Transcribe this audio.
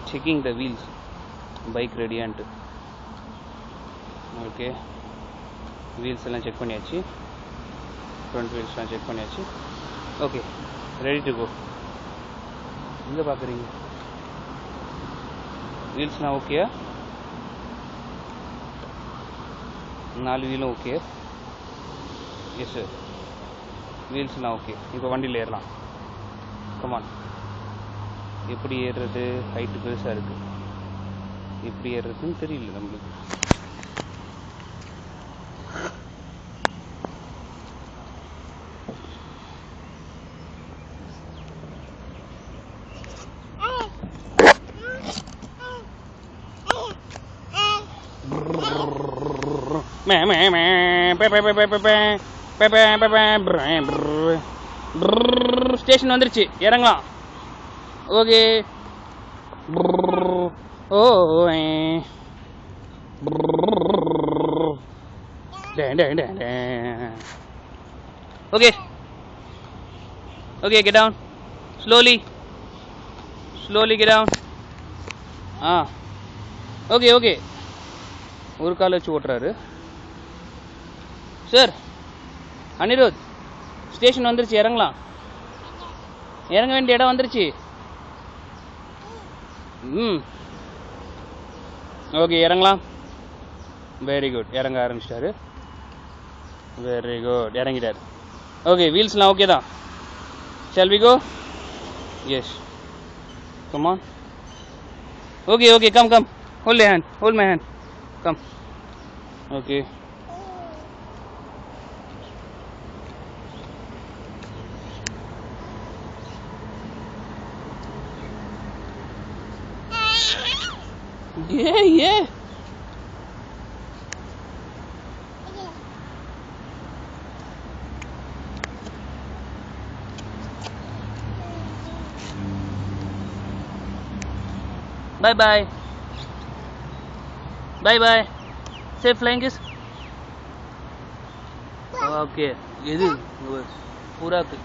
checking the wheels, bike ready and okay, wheels எல்லாம் check பண்ணியாச்சு, front wheels எல்லாம் check பண்ணியாச்சு. Okay, ready to go. எங்கே பார்க்குறீங்க? வீல்ஸ்லாம் ஓகேயா? 4 வீலும் ஓகே. எஸ் சார், வீல்ஸ்லாம் ஓகே. இப்போ வண்டியில் ஏறலாம். கமான். எப்படி ஏறுறது? ஹைட்டு பெருசாக இருக்குது. எப்படி ஏறுறதுன்னு தெரியல நம்மளுக்கு. ஸ்டேஷன் வந்துருச்சு, இறங்கலாம். Okay. Oh okay okay, get down slowly get down. Okay okay. ஒரு கால் வச்சு ஓட்டுறாரு சார். அனிருத், ஸ்டேஷன் வந்துருச்சு, இறங்கலாம். இறங்க வேண்டிய இடம் வந்துருச்சு. ஓகே, இறங்கலாம். வெரி குட், இறங்க ஆரம்பிச்சிட்டாரு. வெரி குட், இறங்கிட்டார். ஓகே, வீல்ஸ்லாம் ஓகே தான். Shall we go? Yes, come on. Okay okay, come come, hold my hand, hold my hand, come. Okay. Yeah. Bye bye. Bye bye. Safe flying kiss. Okay. இது பூராக்கு.